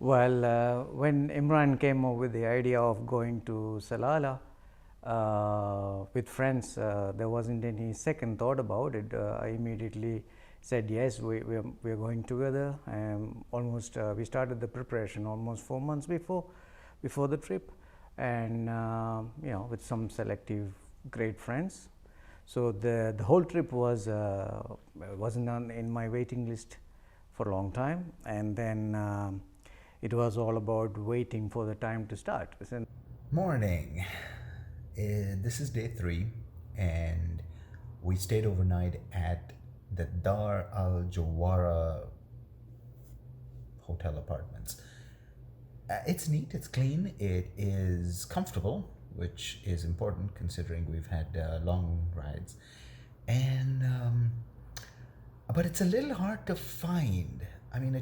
Well, when Imran came up with the idea of going to Salalah with friends, there wasn't any second thought about it. I immediately said yes, we're going together. Almost we started the preparation almost 4 months before the trip, and with some selective great friends. So the whole trip wasn't in my waiting list for a long time, and then it was all about waiting for the time to start. Morning. This is day 3, and we stayed overnight at the Dar Al Jawara hotel apartments. It's neat, it's clean, it is comfortable, which is important considering we've had long rides, and but it's a little hard to find. I mean,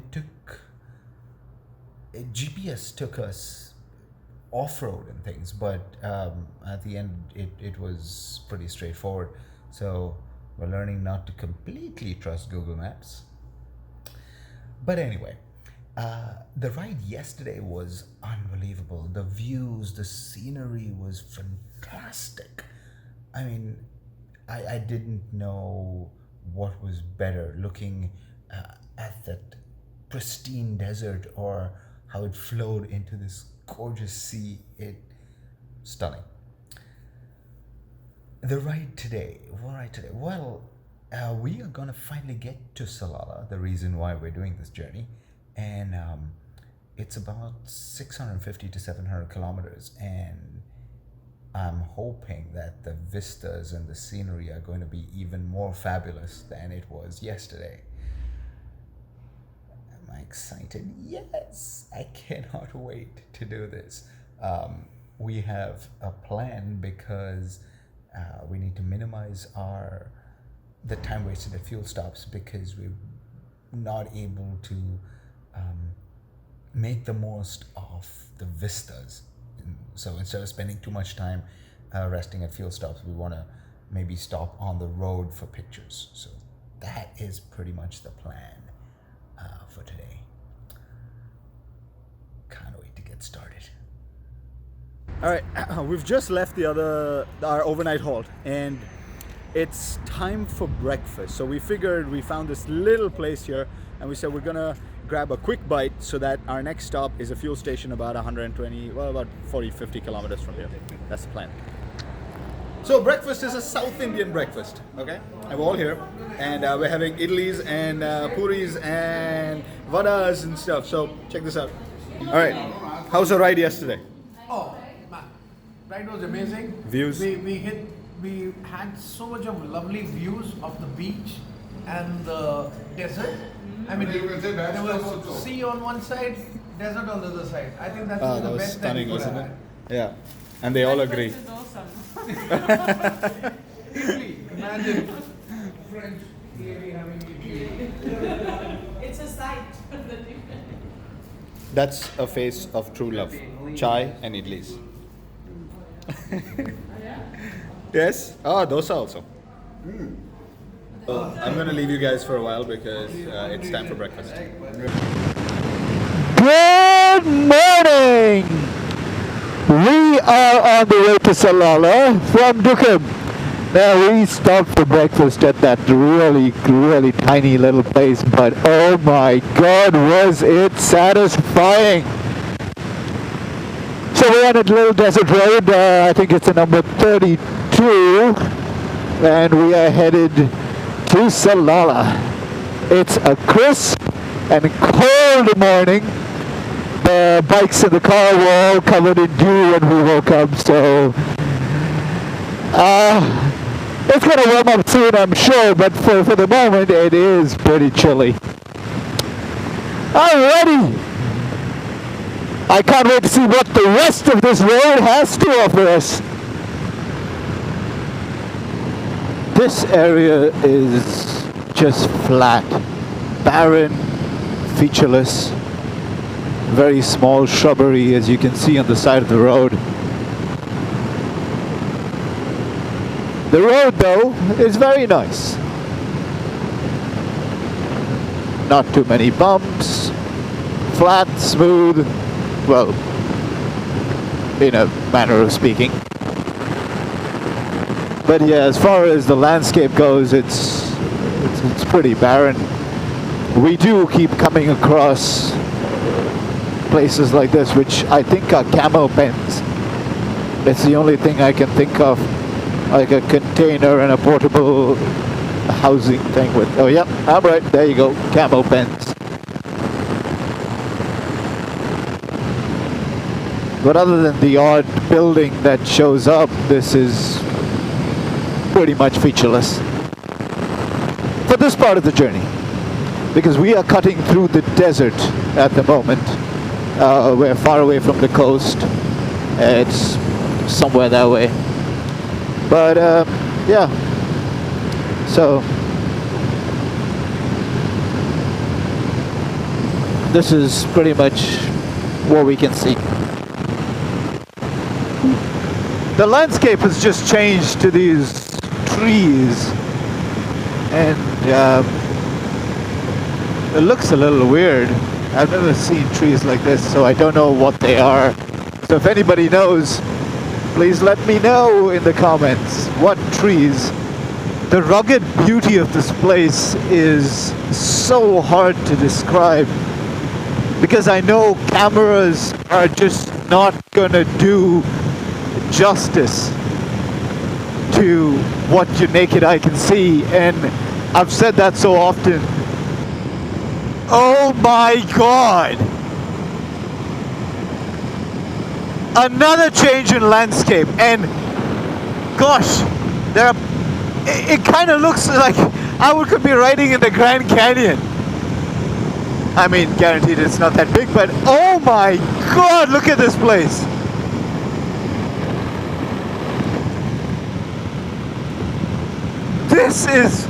GPS took us off-road and things, but at the end it was pretty straightforward. So we're learning not to completely trust Google Maps. But anyway, the ride yesterday was unbelievable. The views, the scenery was fantastic. I mean, I didn't know what was better, looking at that pristine desert or how it flowed into this gorgeous sea. Stunning. The ride today. Well, we are gonna finally get to Salalah, the reason why we're doing this journey, and it's about 650 to 700 kilometers, and I'm hoping that the vistas and the scenery are going to be even more fabulous than it was yesterday. Am I excited? Yes! I cannot wait to do this. We have a plan because we need to minimize the time wasted at fuel stops, because we're not able to make the most of the vistas. So instead of spending too much time resting at fuel stops, we want to maybe stop on the road for pictures. So that is pretty much the plan for today. Can't wait to get started. All right, we've just left our overnight halt, and it's time for breakfast. So we figured, we found this little place here, and we said we're gonna grab a quick bite so that our next stop is a fuel station about 40-50 kilometers from here. That's the plan. So breakfast is a South Indian breakfast, okay? And we're all here, and we're having idlis and puris and vadas and stuff. So check this out. All right, how's the ride yesterday? Oh, man, ride was amazing. Views? We had so much of lovely views of the beach and the desert. I mean, there was sea on one side, desert on the other side. I think that's Oh, the that was best stunning, that we could wasn't have it? Yeah, and they all agree. This is awesome. had. Italy, imagine French lady having Italy. It's a sight. That's a face of true love. Chai and idlis. Yes? Oh, dosa also. So I'm going to leave you guys for a while because it's time for breakfast. Good morning! We are on the way to Salalah from Dukem. Now we stopped for breakfast at that really, really tiny little place, but oh my God, was it satisfying! So we're on a little desert road, I think it's a number 32, and we are headed to Salalah. It's a crisp and cold morning. The bikes in the car were all covered in dew when we woke up, so it's going to warm up soon, I'm sure, but for the moment it is pretty chilly. Alrighty! I can't wait to see what the rest of this road has to offer us. This area is just flat, barren, featureless, very small shrubbery, as you can see on the side of the road. The road, though, is very nice. Not too many bumps, flat, smooth, well, in a manner of speaking. But yeah, as far as the landscape goes, it's pretty barren. We do keep coming across places like this, which I think are camel pens. It's the only thing I can think of, like a container and a portable housing thing with, oh yeah, I'm right, there you go, camel pens. But other than the odd building that shows up, this is pretty much featureless for this part of the journey, because we are cutting through the desert at the moment. We're far away from the coast. It's somewhere that way. But yeah, so this is pretty much what we can see. The landscape has just changed to these trees, and it looks a little weird. I've never seen trees like this, so I don't know what they are. So if anybody knows, please let me know in the comments what trees. The rugged beauty of this place is so hard to describe, because I know cameras are just not gonna do justice to what your naked eye can see, and I've said that so often. Oh my god! Another change in landscape, and gosh, it kind of looks like I could be riding in the Grand Canyon. I mean, guaranteed it's not that big, but oh my god, look at this place! This is,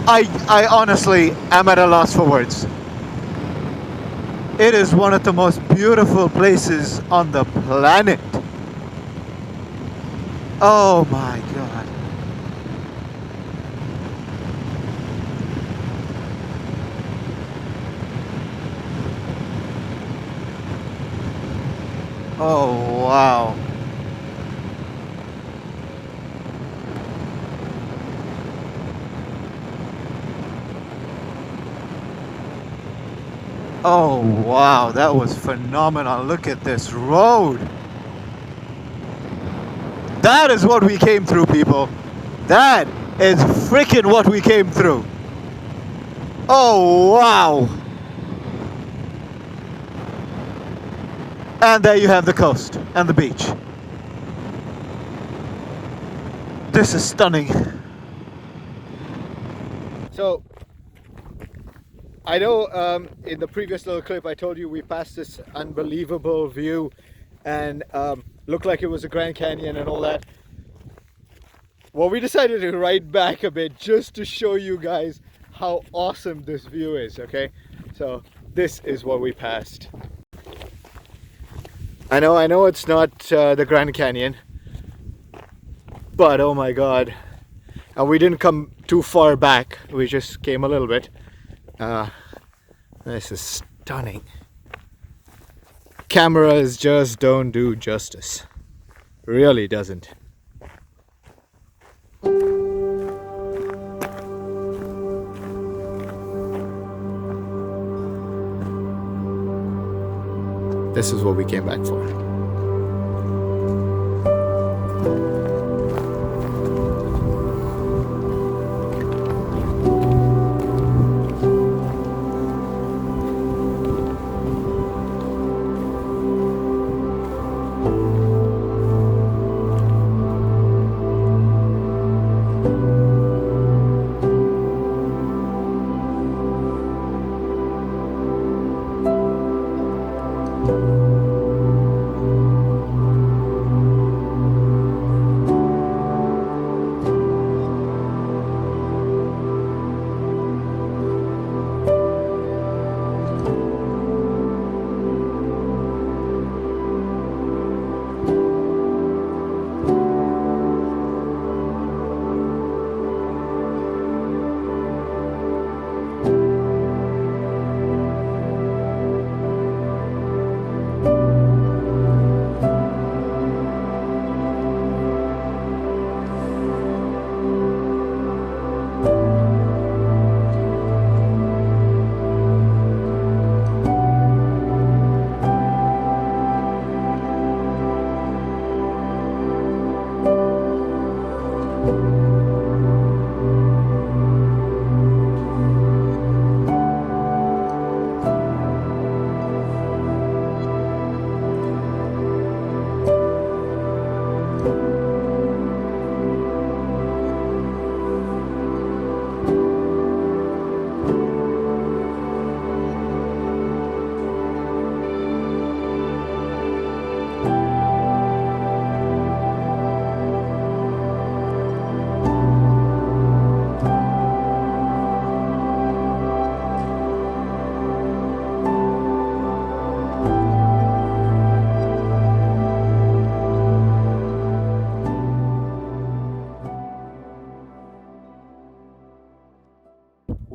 I honestly am at a loss for words. It is one of the most beautiful places on the planet. Oh my god. Oh wow. Oh wow, that was phenomenal. Look at this road. That is what we came through, people. That is freaking what we came through. Oh wow. And there you have the coast and the beach. This is stunning. So, I know in the previous little clip I told you we passed this unbelievable view and looked like it was a Grand Canyon and all that. Well, we decided to ride back a bit just to show you guys how awesome this view is, okay? So this is what we passed. I know it's not the Grand Canyon, but oh my god. And we didn't come too far back, we just came a little bit. This is stunning. Cameras just don't do justice. Really doesn't. This is what we came back for.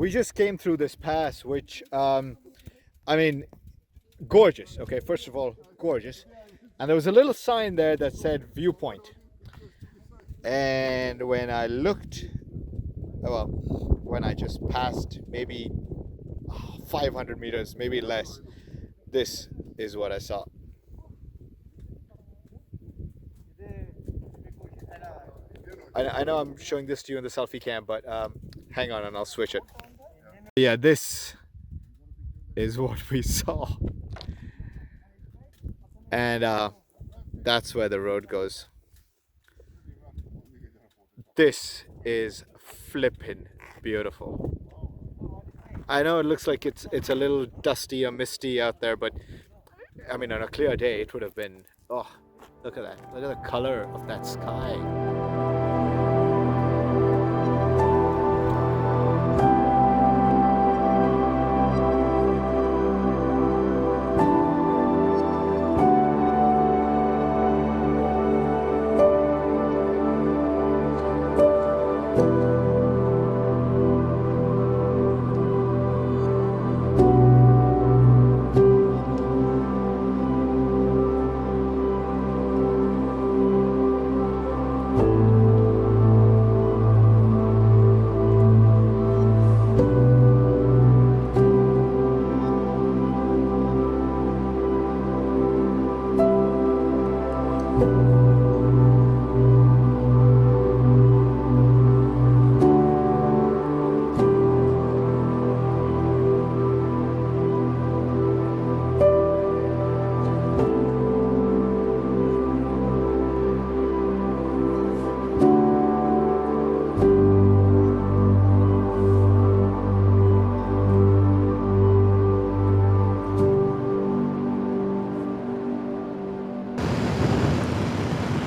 we just came through this pass, which, I mean, gorgeous. Okay, first of all, gorgeous. And there was a little sign there that said viewpoint. And when I looked, well, when I just passed maybe 500 meters, maybe less, this is what I saw. I know I'm showing this to you in the selfie cam, but hang on and I'll switch it. Yeah, this is what we saw. And that's where the road goes. This is flippin' beautiful. I know it looks like it's a little dusty or misty out there, but I mean, on a clear day, it would have been, oh, look at that. Look at the color of that sky.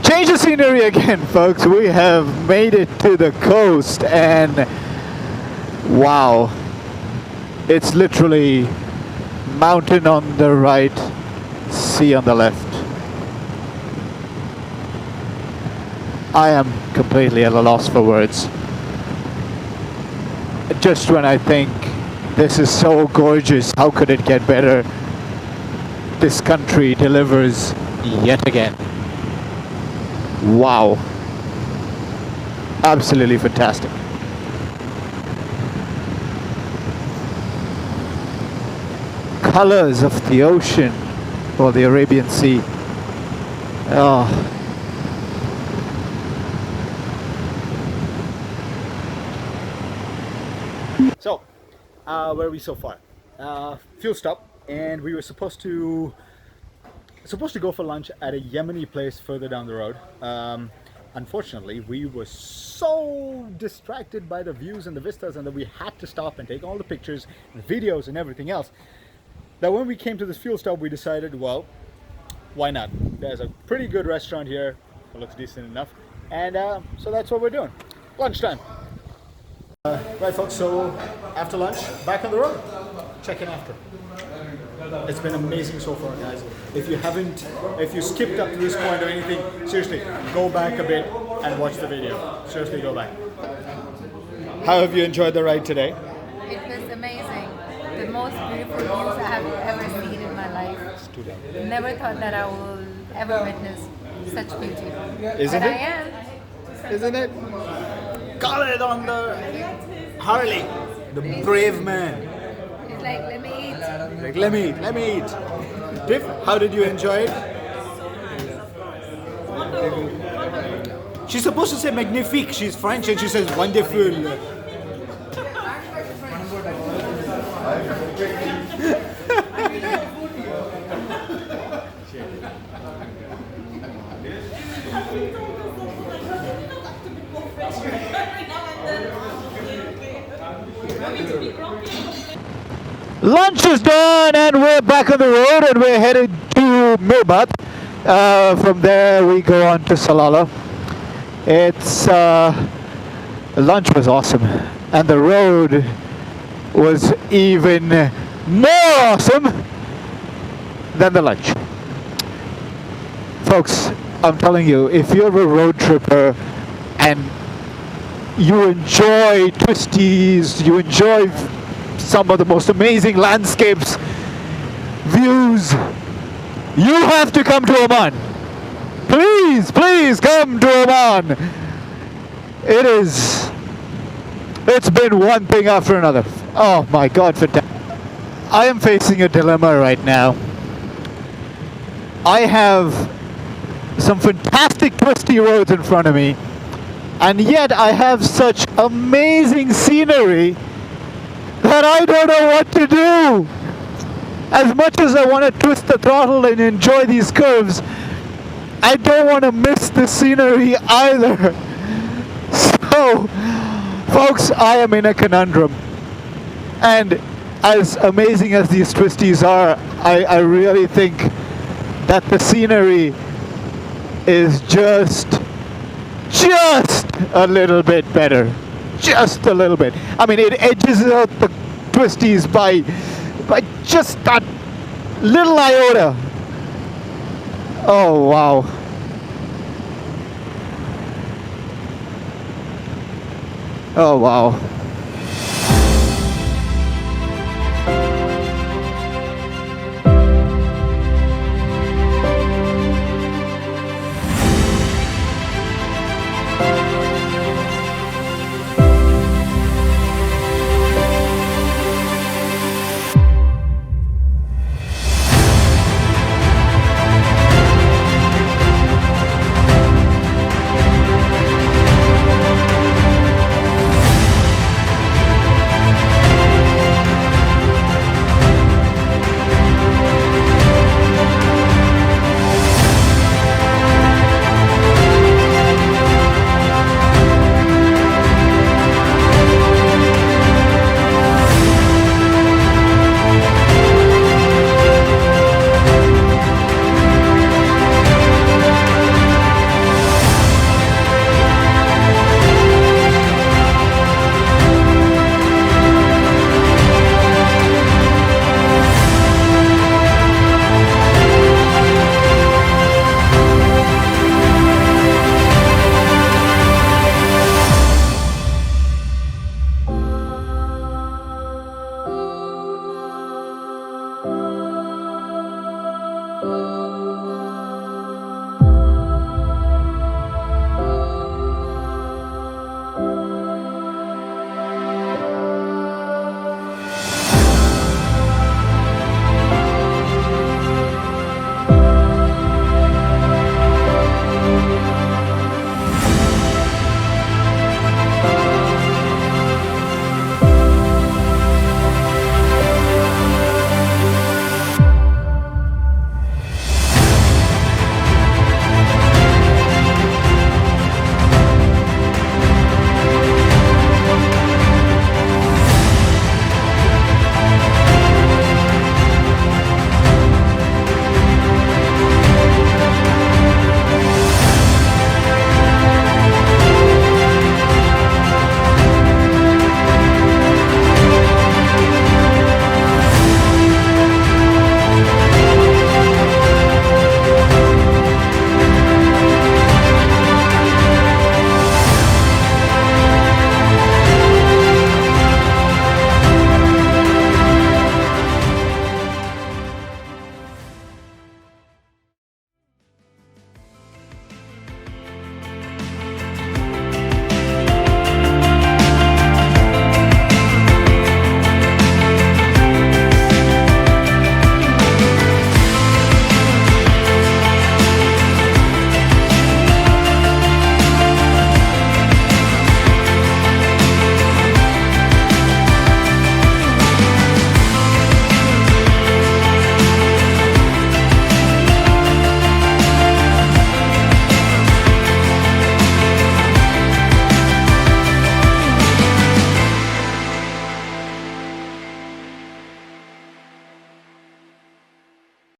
Change the scenery again, folks. We have made it to the coast, and wow, it's literally mountain on the right, sea on the left. I am completely at a loss for words. Just when I think this is so gorgeous, how could it get better? This country delivers yet again. Wow. Absolutely fantastic. Colors of the ocean or the Arabian Sea. Oh. So, where are we so far? Fuel stop, and we were supposed to go for lunch at a Yemeni place further down the road. Unfortunately, we were so distracted by the views and the vistas, and that we had to stop and take all the pictures, the videos, and everything else, that when we came to this fuel stop, we decided, well, why not? There's a pretty good restaurant here. It looks decent enough, and so that's what we're doing. Lunchtime. Right, folks, so after lunch, back on the road, checking after. It's been amazing so far, guys. If you skipped up to this point or anything, seriously, go back a bit and watch the video. Seriously, go back. How have you enjoyed the ride today? It was amazing. The most beautiful views I have ever seen in my life. Never thought that I will ever witness such beauty. Isn't but it? I am. Isn't it? Khaled on the Harley, the brave man. It's like, let me eat. Like, let me eat. Div, how did you enjoy it? She's supposed to say magnifique. She's French and she says wonderful. Lunch is done and we're back on the road and we're headed to Mirbat. From there we go on to Salalah. It's lunch was awesome and the road was even more awesome than the lunch. Folks, I'm telling you, if you're a road tripper and you enjoy twisties, you enjoy some of the most amazing landscapes, views, you have to come to Oman. Please, please come to Oman. It's been one thing after another. Oh my God, fantastic. I am facing a dilemma right now. I have some fantastic twisty roads in front of me, and yet I have such amazing scenery that I don't know what to do. As much as I want to twist the throttle and enjoy these curves, I don't want to miss the scenery either. So, folks, I am in a conundrum. And as amazing as these twisties are, I really think that the scenery is just a little bit better. Just a little bit. I mean, it edges out the twisties by just that little iota. Oh, wow. Oh, wow.